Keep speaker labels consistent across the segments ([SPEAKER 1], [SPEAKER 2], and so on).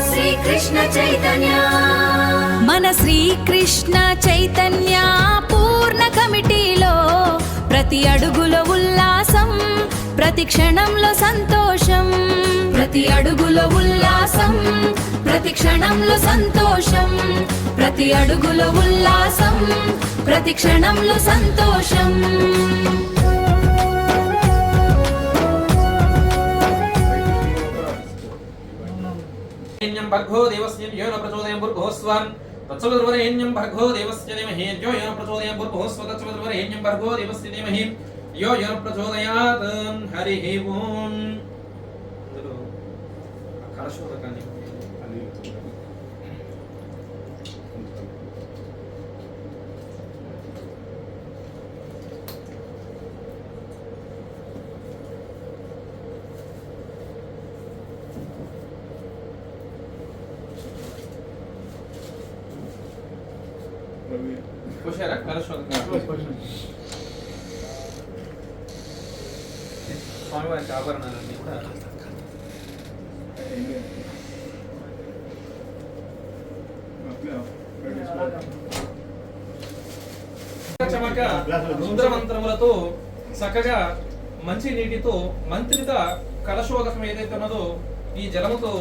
[SPEAKER 1] శ్రీకృష్ణ చైతన్య
[SPEAKER 2] మన శ్రీకృష్ణ చైతన్య పూర్ణ కమిటీలో ప్రతి అడుగులో ఉల్లాసం, ప్రతి క్షణంలో సంతోషం. ప్రతి అడుగులో ఉల్లాసం, ప్రతి క్షణంలో సంతోషం. ప్రతి అడుగులో ఉల్లాసం, ప్రతి క్షణంలో సంతోషం.
[SPEAKER 3] భర్గో దేవస్య ధియో న ప్రచోదయాత్ భూర్భువస్వం తత్సవితుర్వరేణ్యం భర్గో దేవస్య ధీమహి ధియో న ప్రచోదయాత్ భూర్భువస్వం తత్సవితుర్వరేణ్యం భర్గో దేవస్య ధీమహి ధియో న ప్రచోదయాత్. హరి ఓం. అందులో కలశోదకాన్ని పోశారా? స్వామివారికి ఆభరణాలన్నీ కూడా చమక రుద్రమంత్రములతో చక్కగా మంచి నీటితో మంత్రిత కలశోదకం ఏదైతే ఉన్నదో ఈ జలముతో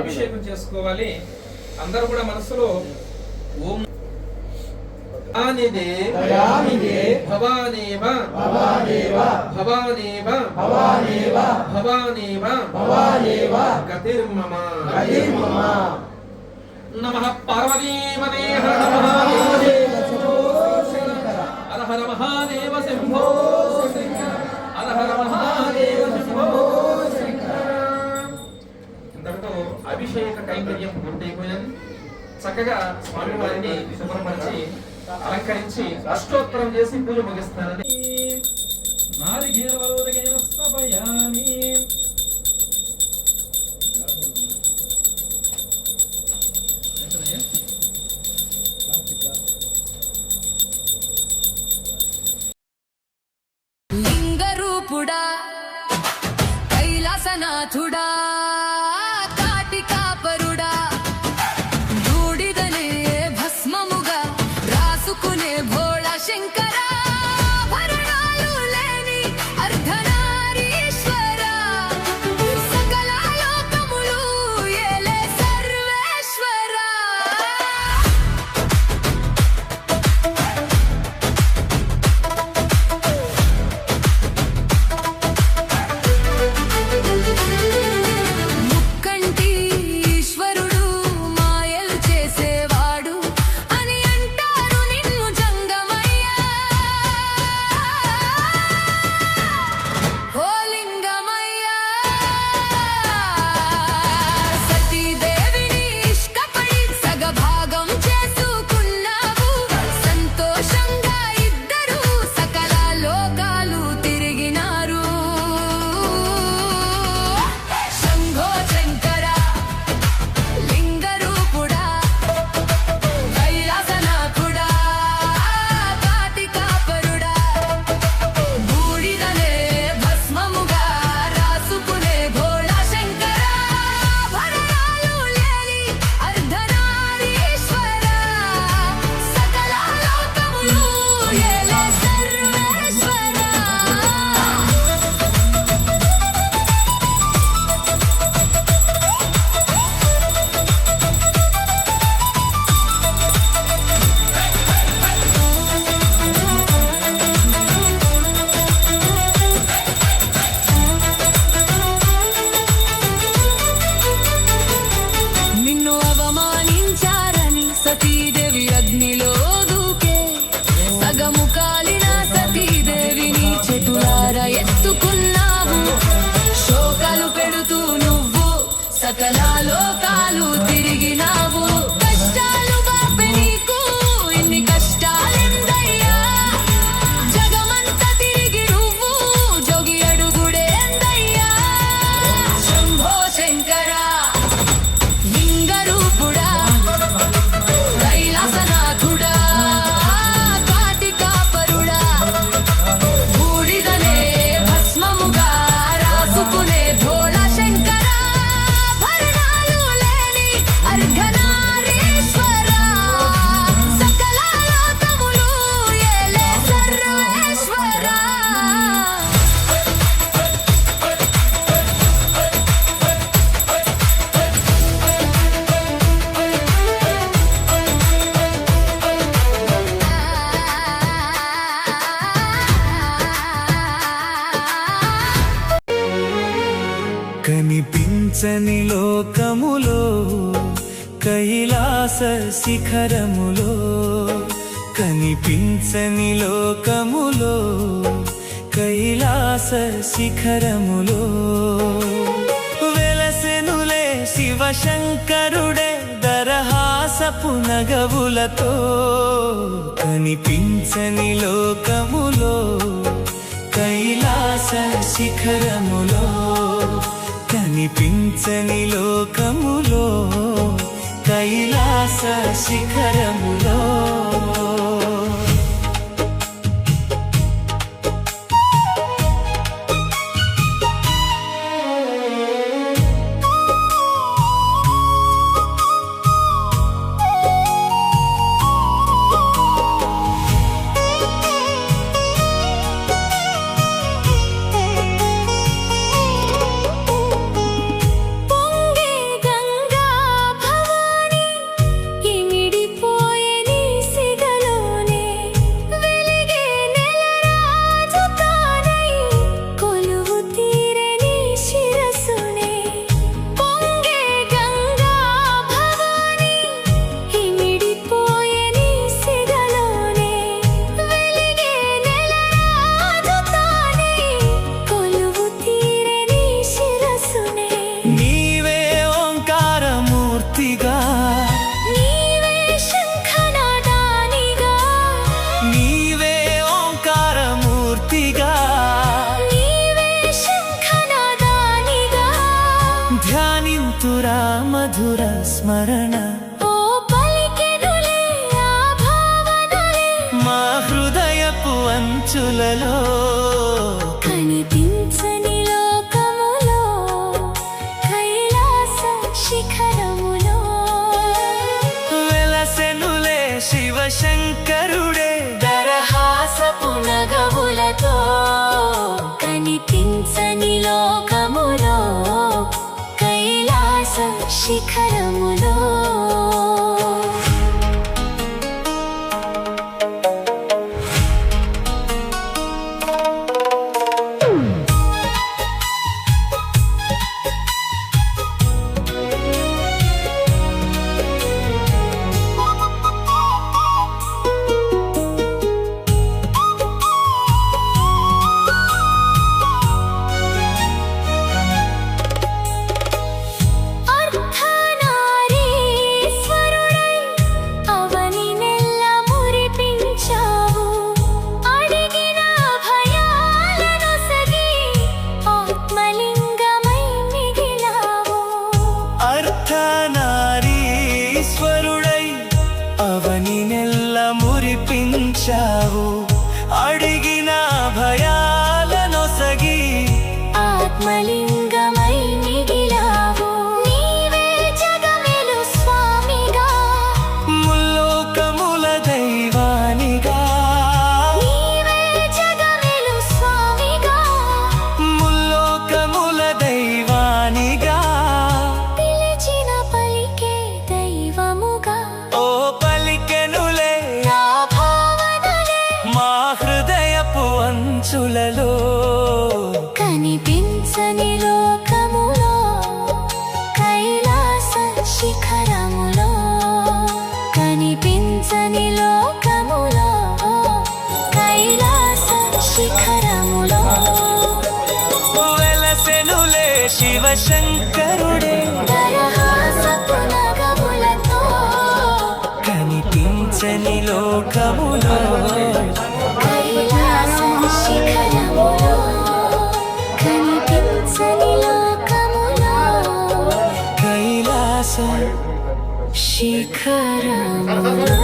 [SPEAKER 3] అభిషేకం చేసుకోవాలి. అందరూ కూడా మనసులో ఓం భవానేవ గతిర్మమ నమః పార్వతీపదే హర హర మహాదేవ శంభో హర హర మహాదేవ శంభో. ఇంతటితో అభిషేక కైంకర్యం పూర్తయిపోయినది. చక్కగా స్వామివారిని శుభ్రపరిచి అలంకరించి అష్టోత్తరం చేసి పూజ ముగిస్తానని నారికేళవలోదకేన స్థాపయామి.
[SPEAKER 2] లింగరూపుడా కైలాసనాథుడా కాటికాపరుడా బూడిదనే భస్మముగా రాసుకునే భోళా శంకరా భరణాలు లేని అర్ధనారీశ్వరా సకల లోకములు ఏలే సర్వేశ్వరా.
[SPEAKER 4] కనిపించని లోకములో కైలాస శిఖరములో కనిపించని లోకములో కైలాస శిఖరములో వెలసెనులే శివశంకరుడే దరహాసపు నగవులతో కనిపించని లోకములో కైలాస శిఖరములో కనిపించని లోకములో కైలాస శిఖరములో ధ్యానింతురా మధుర స్మరణ
[SPEAKER 2] ఓ పలికెనులే ఆ భావనలే
[SPEAKER 4] మా హృదయపు అంచులలో
[SPEAKER 2] కనిపించని లోకములో కైలాస శిఖరములో
[SPEAKER 4] వెలసెనులే శివశంకరుడే దరహాసపు నగవులతో
[SPEAKER 2] కనిపించని లోకములో కైలాస శిఖరములో
[SPEAKER 4] అర్ధనారీశ్వరుడై అవని నెల్ల మురిపించావు అడిగిన భయాలనొసగి
[SPEAKER 2] ఆత్మలింగమై మిగిలావు నీవే జగమెలు స్వామిగా
[SPEAKER 4] ముల్లోకముల దైవానిగా
[SPEAKER 2] నీవే జగమెలు స్వామిగా
[SPEAKER 4] ముల్లోకముల దైవానిగా
[SPEAKER 2] పిలిచిన పలికే దైవముగా
[SPEAKER 4] ఓ పలికెనులే
[SPEAKER 2] నా భావనలే
[SPEAKER 4] మా హృదయపు అంచులలో
[SPEAKER 2] కనిపించని లోకములో కైలాస శిఖరములో కనిపించని లోకములో కైలాస శిఖరములో
[SPEAKER 4] వెలసెనులే శివశంకరుడే
[SPEAKER 2] దరహాసపు నగములతో
[SPEAKER 4] కనిపించని లోకములో
[SPEAKER 2] కైలాస శిఖరములో కనిపించని లోకములో
[SPEAKER 4] కైలాస
[SPEAKER 2] శిఖరములో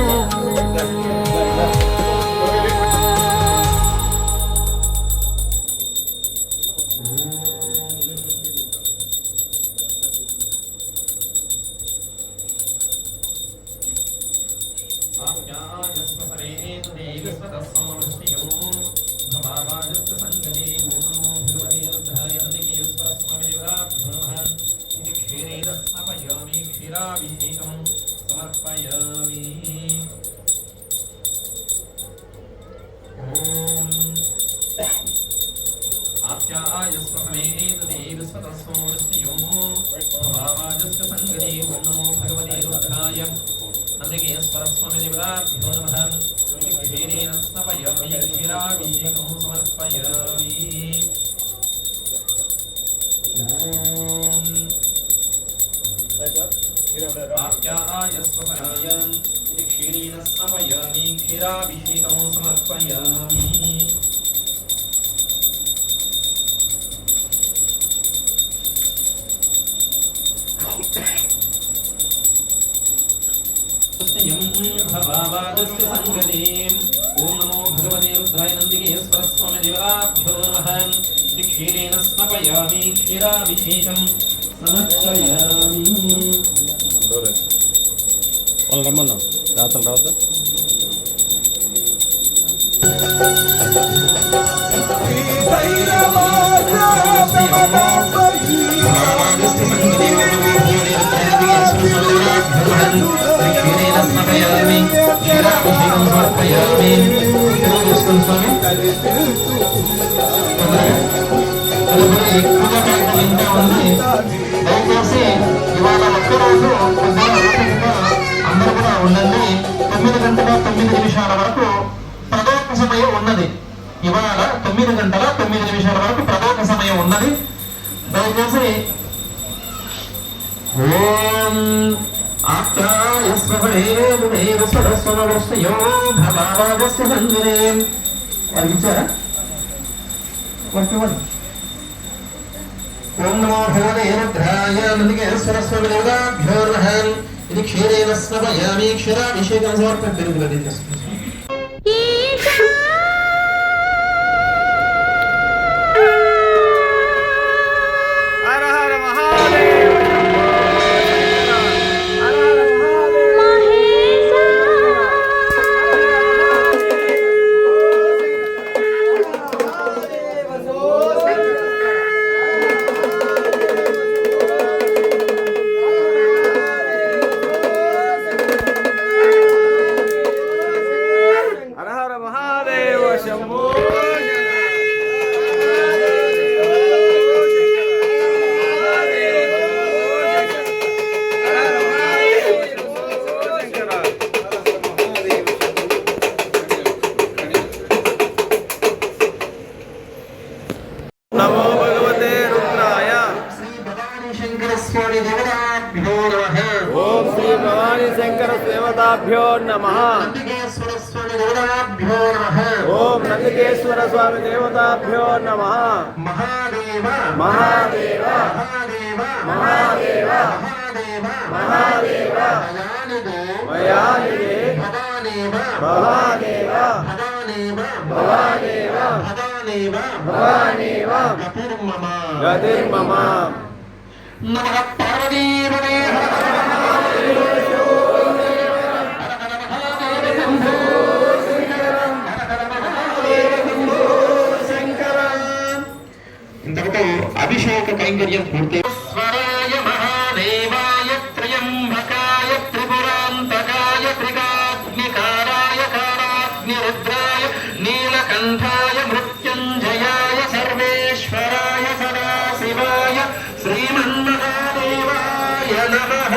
[SPEAKER 3] సమర్పయామి भावाजस्य संगति ओम नमो भगवते रुद्राय नंदिकेश्वरस्वामी देवताभ्यो नमः क्षीरेण स्नपयामि क्षीराभिषेकं समर्पयामि आप्यायस्वपरायं क्षीरेण स्नपयामि क्षीराभिषेकं समर्पयामि भवावादस्य संगतिं ओम नमो भगवते रुद्राय नंदिकेश्वरस्वामी देवताभ्यो नमः क्षीरेण स्नपयामि क्षीराभिषेकं समर्पयामि
[SPEAKER 5] వాళ్ళు రమ్మన్నా రాతలు రావద్దా
[SPEAKER 3] దయచేసి ఇవాళ ఒక్కరోజు అందరూ కూడా ఉండండి. 9 గంటల 9 నిమిషాల వరకు ప్రదోష సమయం ఉన్నది. ఇవాళ 9 గంటల 9 నిమిషాల వరకు ప్రదోష సమయం ఉన్నది. దయచేసి ఓం వర్గించారా ఓం నమో భగవతే రుద్రాయ నందికేశ్వరస్వామి దేవతాభ్యో నమః ఇది క్షీరేణ స్నపయామి క్షీరాభిషేకం సమర్పయామి
[SPEAKER 5] నమో భగవతే రుద్రాయ ఓం శ్రీ భవానీ శంకర దేవతాభ్యో నమః ఓం నందికేశ్వర స్వామి దేవతాభ్యో నమః
[SPEAKER 3] మహాదేవ
[SPEAKER 5] మహాదేవ
[SPEAKER 3] మహాదేవ
[SPEAKER 5] మహాదేవ మయానిదే భవాదేవ భవాదేవ భవానేవ గతిర్మమ
[SPEAKER 3] నమః పార్వతీపదే ఇంతటితో అభిషేక కైంకర్యం పూర్తి స్వరాయ మహాదేవాయ త్రయంబకాయ త్రిపురాంతకాయ త్రికాగ్నికారాయ కారాగ్నిరుద్రాయ నీలకంఠాయ మృత్యుంజయాయ సర్వేశ్వరాయ సదాశివాయ శ్రీమన్మహాదేవాయ నమః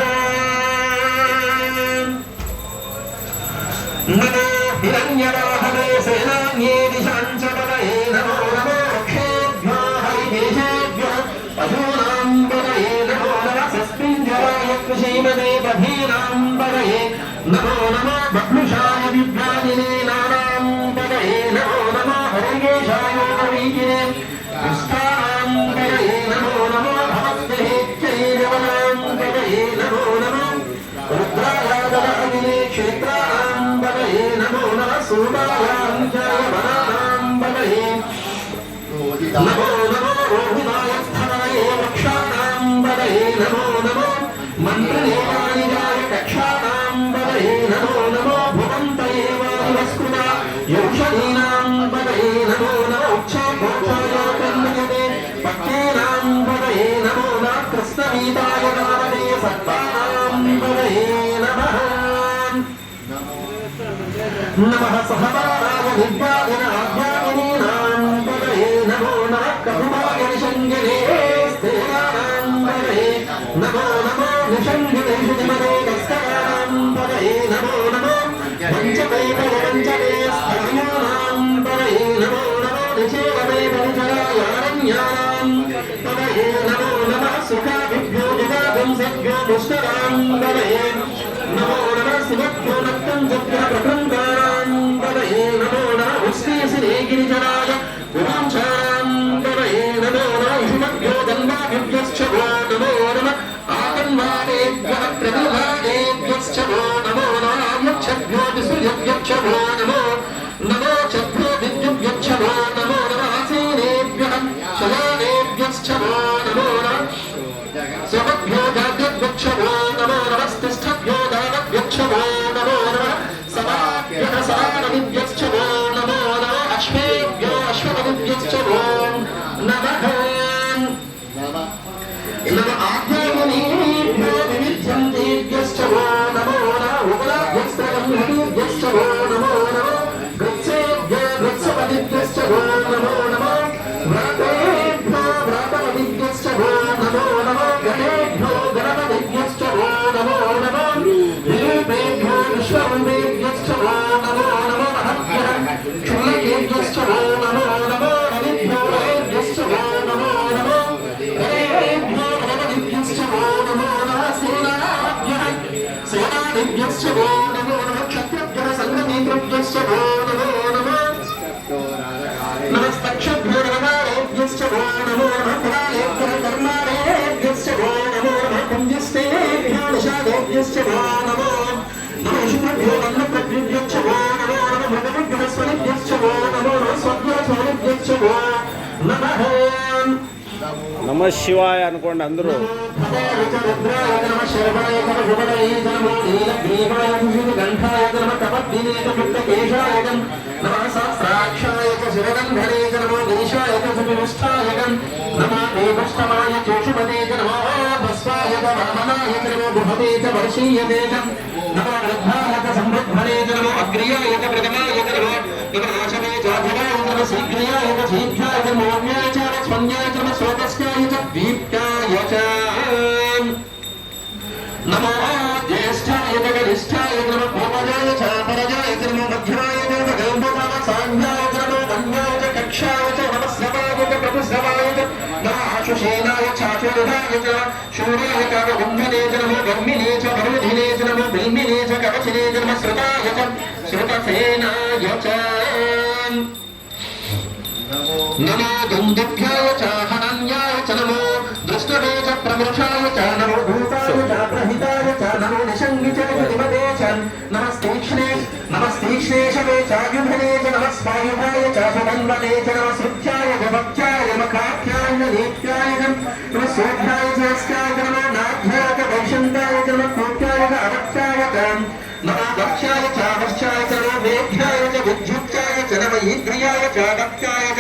[SPEAKER 3] నమో హిరణ్యరాహవే సేనాన్యే దిశాంచపదయే నమో నమో రక్షేభ్యో హరికేశేభ్యో పశూనాం పదయే నమో నమః సస్మింజరాయ కృషీమదే బధీనాం పదయే నమో నమో బహ్లుషాయ విభ్రాజినే నానాం పదయే నమో నమో హరికేశాయ కవీకినే దుష్టానాం పదయే నమో నమో భవద్దేహ్యై జవనాం పదయే నమో నమో రుద్రాయాదరాగినే క్షేత్రానాం పదయే నమో నమః సూర్యాయాం జయవనానాం పదయే నమో నమో రోహిణాయ స్థానాయ వృక్షాణాం పదయే నమో నమో మంత్రదేవానిజాయ కక్షాణాం పదయే నమో నమో భువంతయే వాయువస్కృత యౌషధీనాం పదయే నమో నమో ఉక్షేపోక్షాయ కర్మయతే పక్షీనాం పదయే నమో నమః కృష్ణవీతాయ నారదే సత్తానాం పదయే నమః నమః సహవారాయ విద్యాదినాభ్యామినీనాం పదయే నమో నమః కరుణాయ నిషంగినే స్థిరానాం
[SPEAKER 6] नमो नमो निषङ्गिणेषुमनोदस्कराणां पदये नमो नमो पञ्चमे पदपञ्चमे स्थायूनां पदये नमो नमो निषेवमे परिचरायारण्यानां पदये नमो नमः सुखाभिभ्यो विदागं सद्भ्यो मुष्टरां पदये नमो नमः शिवभ्यो नक्तं जभ्यः प्रकृन्तानां पदये नमो नमः उष्णीशिरे गिरिजनाय पुरांशां पदये नमो नमः इषुमभ्यो दन्वाभिभ्यश्च वो नमो नमः आतन्वादेभ्यः प्रतिभादेभ्यश्च वो नमो नमः यक्षभ्यो विसृजभ्यश्च वो नमो नमो चभ्यो विद्युभ्यश्च वो नमो नमः आसीनेभ्यः शयानेभ्यश्च वो नमो नमः स्वभ्यो जाग्रद्भ्यश्च वो नमो नमस्तिष्ठभ्यो दानभ्यश्च वो नमो नमः समाभ्यः सारविभ्यश्च वो नमो नमः अश्वेभ्यो अश्वपतिभ्यश्च वो नमः नमः आज्ञामुनीभ्यो विविध्यन्तेभ्यश्च वो नमो नमः उपलाभ्यस्त्रगम्भीभ्यश्च वो नमो नमः वृत्सेभ्यो वृत्सपतिभ्यश्च वो नमो नमः व्रातेभ्यो व्रातपतिभ्यश्च वो नमो नमः गणेभ्यो गणपतिभ्यश्च वो नमो नमः विरूपेभ्यो विश्वरूपेभ्यश्च वो नमो नमः महद्भ्यः क्षुल्लकेभ्यश्च वो नमो नमः रविभ्यो रवेभ्यश्च वो नमो नमः रवेभ्यो रवदिभ्यश्च वो नमो नमः सेनाभ्यः सेनादिभ्यश्च वो नमो नमः क्षत्रियभ्यः सङ्गमेभ्यश्च वो नमो नमः नमस्तक्षभ्यो नमकारेभ्यश्च वो नमो नमः पुराणेभ्यः कर्माणेभ्यश्च वो नमो नमः पुण्यस्तेभ्यो निषादेभ्यश्च वो नमो नमः शुभभ्यो नमप्रभ्यश्च वो नमो नमः भगवद्भ्यः स्वनिभ्यश्च वो नमो नमः स्वभ्यो स्वनिभ्यश्च वो नमः
[SPEAKER 5] నమ శివాయ అనుకోండి అందరూ.
[SPEAKER 6] नमो ज्येष्ठाय जगदिष्ठाय नमः पूर्वजाय च परजाय च नमो मध्यमाय च गौरवाय सान्याय च नमो वन्याय च कक्षाय च नमः श्रवाय च प्रभुश्रवाय च नमः आशुषेनाय च आशुर्धाय च शूराय च गुम्भने च नमो गर्मिणे च वरुधिने च नमो बिल्मिने च कवचिने च नमः श्रुताय च श्रुतसेनाय च नमो दुन्दुभ्याय च हनन्याय च नमो दृष्टवे च प्रमृषाय च नमो भूताय च प्रहिताय च नमो निषङ्गि च प्रतिपदे च नमस्तीक्ष्णेशवे च युभने च नमः स्वायुभाय च सुमन्वने च नमः श्रुत्याय च भक्त्याय मखाख्याय नीत्याय च नमः सोभ्याय च अस्याय च नमो नाभ्याय च वैशन्ताय च नमः कोट्याय च अवक्ष्याय च नमो दक्षाय च अवश्याय च नमो वेद्याय च विद्युत्याय च नमः ईन्द्रियाय च दक्षाय च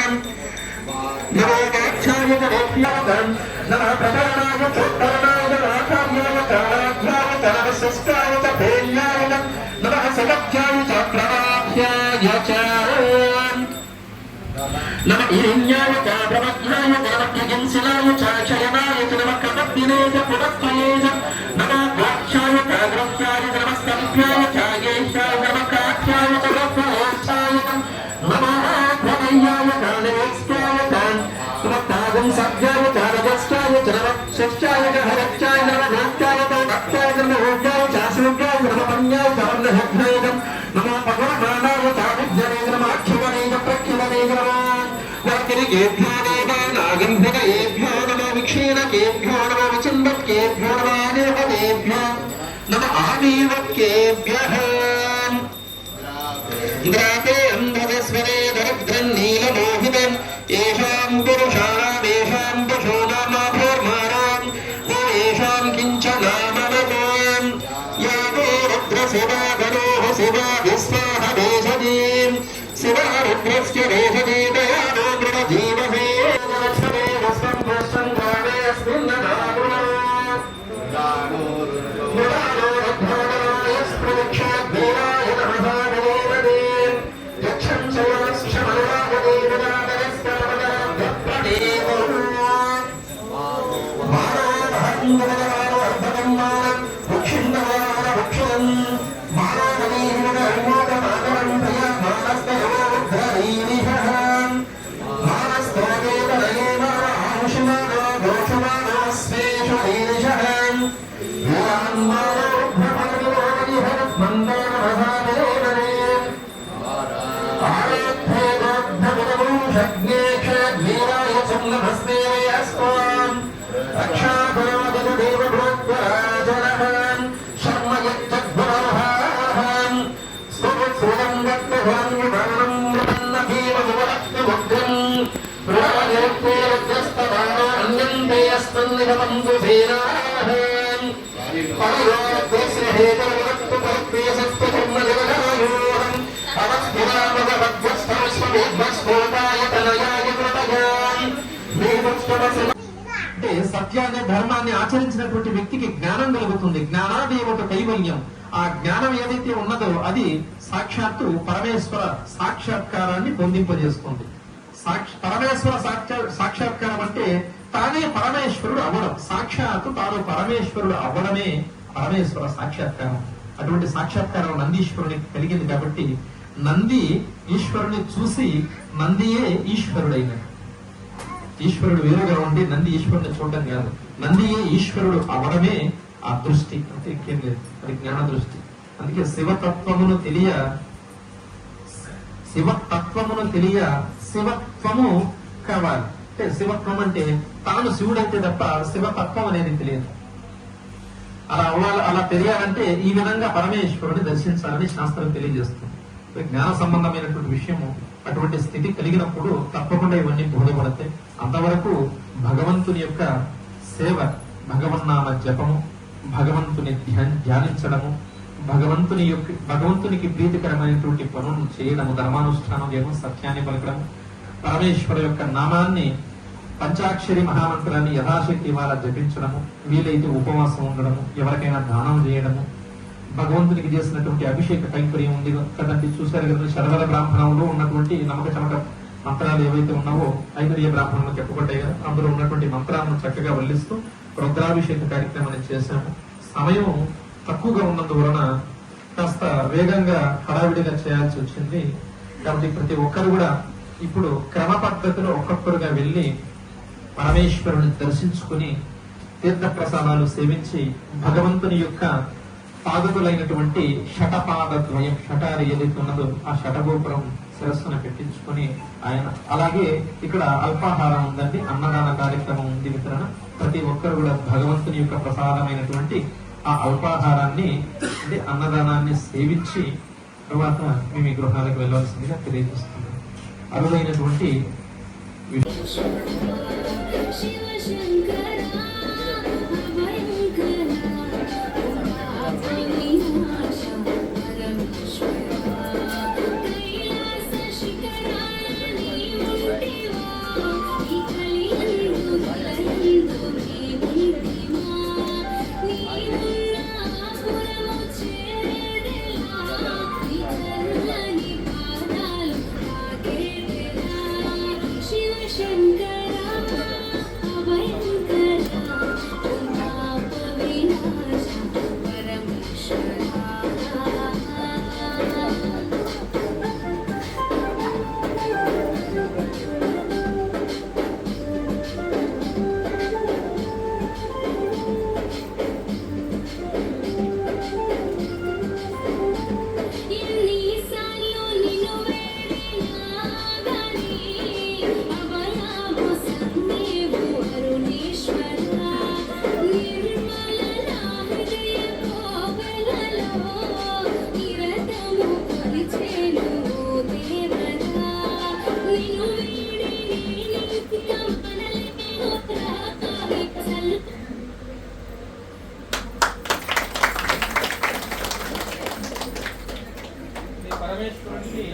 [SPEAKER 6] नमो दाक्षाय च वेद्याय च नमः प्रकरणाय च उत्तरणाय च राखार्याय च राध्याय च नमः शिष्टाय च भेल्याय च नमः सकभ्याय च प्रवाभ्याय च नमः हिरण्याय च प्रमग्नाय च नमः खगंशिलाय च क्षयनाय च नमः कपद्दिने च पुरस्त्वये च नमः द्वाक्षाय च द्रव्याय च नमः स्तम्भ्याय च येष्याय च नमः काख्याय च ब्रह्मोष्ठाय च नमः प्रमय्याय च नमस्काय च नमः तागं सभ्याय च रजस्काय च नमः शिष्टाय च हरच्चाय नमः भोक्ताय च भक्ताय च नमः भोग्याय च अश्रुभ्याय च नमः पन्याय च वर्णहभ्याय च नमः भगवन्मानाय च विद्यने च नमः अक्षुवने च प्रक्षुवने च नमः वाकिरिकेभ्यो नागन्धकेभ्यो नमः विक्षीणकेभ्यो नमः विचिन्वत्केभ्यो नमः आनेहतेभ्यो नमः आमीवत्केभ्यः द्राते अन्धस्वरे दरिद्रन् नीलमोहितम् येषां पुरुषाणामेषां पशूनामाभूर्माणाम् येषां किञ्चनामवतोऽयम् यातो रुद्रशिवा गणोः शिवा विस्वाह वेषतीम् शिवा रुद्रस्य वेषती दयानो मृगजीवसे लक्ष्मे वस्वं पुष्पं गावे अस्मिन् नदागुणो मुरारो रत्नाकराय स्प्रदक्षाद्वीराय नमः देवदे यक्षं शयनश्चमनुराय देवदानरस्कामदाभ्यप्रदेवो मानो महङ्गवदः హిందవారభక్షణం మానవీహిమోదమాదరం ప్రియ మానస్తయోద్ధరీనిషః మానస్తోదేవరయేమాన ఆంశమానో దోషమానో స్వేషు ఈనిషః అంటే సత్యాన్ని ధర్మాన్ని ఆచరించినటువంటి వ్యక్తికి జ్ఞానం కలుగుతుంది. జ్ఞానాదేవత కైవల్యం. ఆ జ్ఞానం ఏదైతే ఉన్నదో అది సాక్షాత్తు పరమేశ్వర సాక్షాత్కారాన్ని పొందింపజేస్తుంది. పరమేశ్వర సాక్షాత్కారం అంటే తానే పరమేశ్వరుడు అవ్వడం. సాక్షాత్తు తాను పరమేశ్వరుడు అవ్వడమే పరమేశ్వర సాక్షాత్కారం. అటువంటి సాక్షాత్కారం నందీశ్వరునికి కలిగింది కాబట్టి నంది ఈశ్వరుని చూసి నందియే ఈశ్వరుడైనది. ఈశ్వరుడు వేరుగా ఉండి నంది ఈశ్వరుని చూడడం కాదు, నందియే ఈశ్వరుడు అవడమే ఆ దృష్టి. అంటే ఇంకేం లేదు, అది జ్ఞాన దృష్టి. అందుకే శివతత్వమును తెలియ శివత్వము కావాలి. అంటే శివత్వం అంటే తాను శివుడైతే తప్ప శివతత్వం అనేది తెలియదు. అలా తెలియాలంటే ఈ విధంగా పరమేశ్వరుని దర్శించాలని శాస్త్రం తెలియజేస్తుంది. జ్ఞాన సంబంధమైనటువంటి విషయము అటువంటి స్థితి కలిగినప్పుడు తప్పకుండా ఇవన్నీ బోధపడతాయి. అంతవరకు భగవంతుని యొక్క సేవ, భగవన్నామ జపము, భగవంతుని ధ్యానించడము, భగవంతునికి ప్రీతికరమైనటువంటి పనులను చేయడము, ధర్మానుష్ఠానం చేయడం, సత్యాన్ని పలకడము, పరమేశ్వర యొక్క నామాన్ని పంచాక్షరి మహామంత్రాన్ని యథాశక్తి వాళ్ళ జపించడము, వీలైతే ఉపవాసం ఉండడము, ఎవరికైనా దానం చేయడము, భగవంతునికి చేసినటువంటి అభిషేక కైంకర్యం ఉంది కదండి. చూశారు కదా, శరవర బ్రాహ్మణంలో ఉన్నటువంటి నమ్మక చమక మంత్రాలు ఏవైతే ఉన్నావో ఐదరీయ బ్రాహ్మణంలో చెప్పబడ్డాయి కదా, అందులో ఉన్నటువంటి మంత్రాలను చక్కగా వల్లిస్తూ రుద్రాభిషేక కార్యక్రమాన్ని చేశాము. సమయం తక్కువగా ఉన్నందువలన కాస్త వేగంగా హడావిడిగా చేయాల్సి వచ్చింది. కాబట్టి ప్రతి ఒక్కరు కూడా ఇప్పుడు క్రమ పద్ధతిలో ఒక్కొక్కరుగా వెళ్ళి పరమేశ్వరుని దర్శించుకుని తీర్థ ప్రసాదాలు సేవించి భగవంతుని యొక్క పాదకులైనటువంటి షటపాదద్వయం, షటారి ఏదైతే ఉన్నదో ఆ షటగోపురం శిరస్సును పెట్టించుకొని ఆయన, అలాగే ఇక్కడ అల్పాహారం ఉందండి, అన్నదాన కార్యక్రమం ఉంది వితరణ. ప్రతి ఒక్కరు కూడా భగవంతుని యొక్క ప్రసాదమైనటువంటి ఆ అల్పాహారాన్ని అంటే అన్నదానాన్ని సేవించి తర్వాత మేము ఈ గృహాలకు వెళ్ళవలసిందిగా తెలియజేస్తున్నాం. అరుదైనటువంటి పరమేశ్వరునికి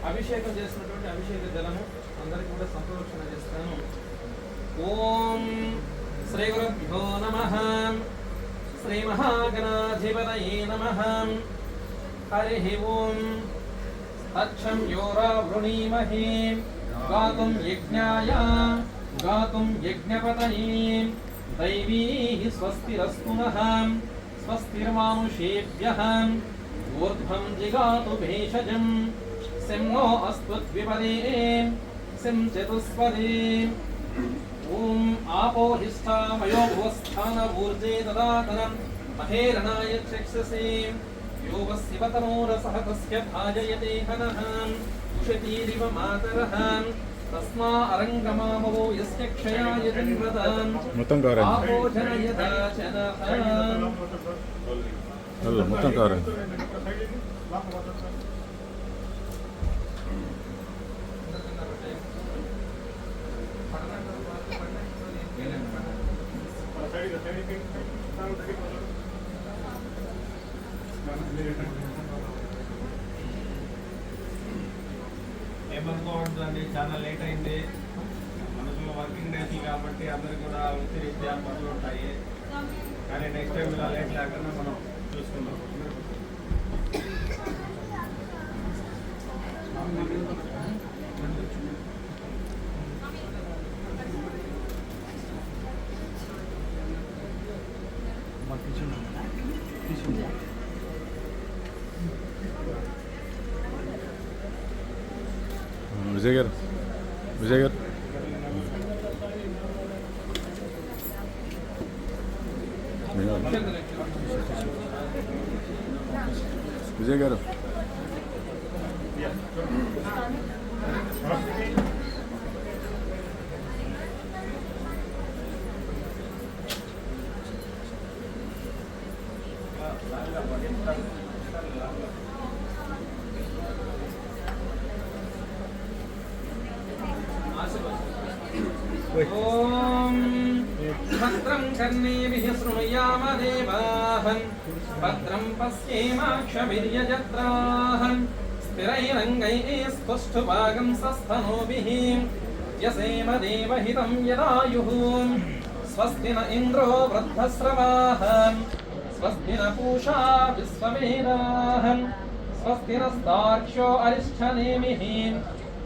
[SPEAKER 6] అభిషేకం చేసినటువంటి అభిషేక జలము అందరికీ కూడా సంప్రోక్షణ చేస్తాను. ఓం శ్రీ గురుభ్యో నమః. శ్రీ మహాగణాధిపతయే నమః. హరి ఓం. తచ్చం యోరా వృణీమహే గాతుం యజ్ఞాయ గాతుం యజ్ఞపతయే దైవీ స్వస్తిరస్తు నః.
[SPEAKER 3] स्वस्तिर्मानुषेभ्यः ऊर्ध्वं जिगातु भेषजं सिं नो अस्त्वद्विपदे सिं चतुस्पदे ॐ आपोहिष्ठामयो भुवस्थानवूर्जे ददातनं महेरणाय चक्षसे यो वस्यवतनोरसः तस्य भाजयते हनः उषतीरिव मातरः तस्मा अरङ्गमामवो यस्य क्षयाय जन्मताम्
[SPEAKER 5] మొత్తం కారం
[SPEAKER 3] आपो जनयदाचनः
[SPEAKER 5] మొత్తం కారం
[SPEAKER 7] ఏమనుకోవద్దండి, చాలా లేట్ అయింది. మనకు వర్కింగ్ డేస్ కాబట్టి అందరికి కూడా వృత్తిరీత్యా పనులు ఉంటాయి. కానీ నెక్స్ట్ టైం ఇలా లేట్ లేకుండా మనం చూసుకుందాం.
[SPEAKER 5] విజయ్ గారు విజయ్ గారు విజయ్ గారు
[SPEAKER 3] ॐ भद्रं कर्णेभिः शृणुयाम देवाः भद्रं पश्येमाक्षभिर्यजत्राः स्थिरैरङ्गैः स्पष्टभागं सस्तनोभिः यसेम देवहितं यदायुः स्वस्ति न इन्द्रो वृद्धस्रवाः स्वस्ति न पूषा विश्ववेदाः स्वस्ति नस्तार्क्ष्यो अरिष्ठनेमिः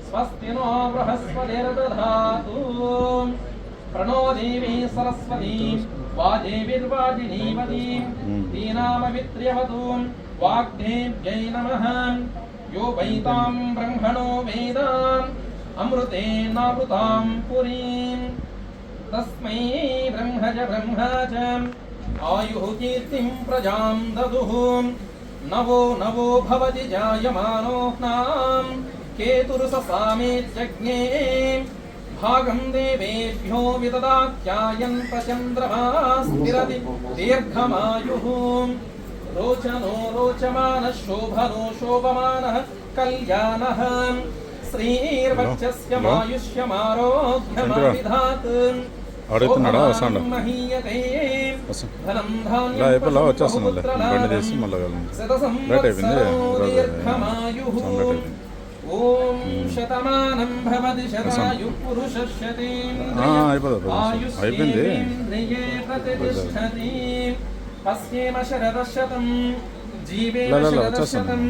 [SPEAKER 3] स्वस्ति नो बृहस्पतिर्दधातु प्रणो देवी सरस्वती वाजेभिर्वाजिनीवती दीनामवित्र्यवतु वाग्देव्यै नमः यो वैतां ब्रह्मणो वेद अमृतेनावृतां पुरीं तस्मै ब्रह्म च आयुः कीर्तिं प्रजां ददुः नवो नवो भवति जायमानो नाम केतुरुससामेत्यग्ने भागं देवेभ्यो विददात्यायन्त चन्द्रमास्तिरति दीर्घमायुः रोचनो रोचमानः शोभनो शोभमानः कल्याणः श्रीर्वक्षस्य मायुष्यमारोग्यमाविधात्
[SPEAKER 5] అడుగుతున్నాడా వస్తాడు
[SPEAKER 3] महीयते धनं
[SPEAKER 5] ఇలా అయిపోయి వచ్చేస్తాను బండి తీసి మళ్ళీ లేట్ అయిపోయింది
[SPEAKER 3] दीर्घमायुः ఓం శతమానం భవతి శతాయుః పురుషస్యతేంద్రియే ఆయుష్యేంద్రియే ప్రతిష్టతి పశ్యేమ శరదశతం జీవేమ శరదశతం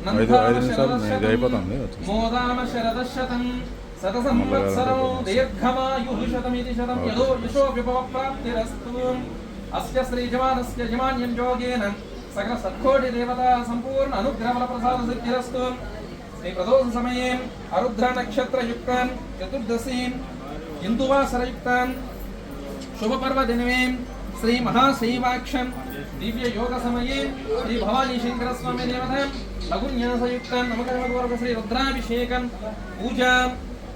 [SPEAKER 3] నందామ శరదశతం మోదామ శరదశతం శతసంవత్సరం దీర్ఘమాయుః శతమితి శతం యదో యశో విభవప్రాప్తిరస్తు అస్య శ్రీజమానస్య జమాన్యం యోగేన సకల సత్కోటి దేవతా సంపూర్ణ అనుగ్రహఫల ప్రసాద సిద్ధిరస్తు श्री प्रदोष समये आरुद्र नक्षत्र युक्त चतुर्दशी इंदुवासर युक्त शुभ पर्व दिन में श्री महाशैवाक्षम दिव्य योग समये श्री भवानी शंकर स्वामी देवता लघुन्यास युक्त नमकर्मवर्ग श्री रुद्राभिषेकं पूजा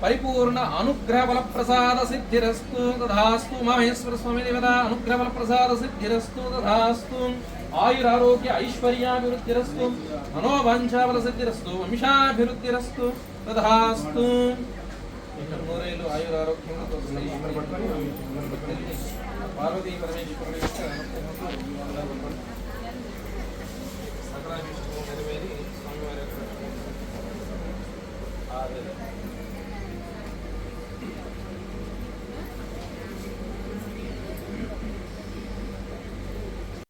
[SPEAKER 3] परिपूर्ण अनुग्रह बल प्रसाद सिद्धिरस्तु तथास्तु महेश्वर स्वामी देवता अनुग्रह बल प्रसाद सिद्धिरस्तु तथास्तु आयुरारोग्य ऐश्वर्याभिवृद्धिरस्तु मनोवांछाबल सिद्धिरस्तु वंशाभिवृद्धिरस्तु तथास्तु नूरेलु आयुरारोग्यंతో పార్వతీ పరమేశ్వరుని యొక్క సకలాభిషేకం నెరవేరి స్వామివారి యొక్క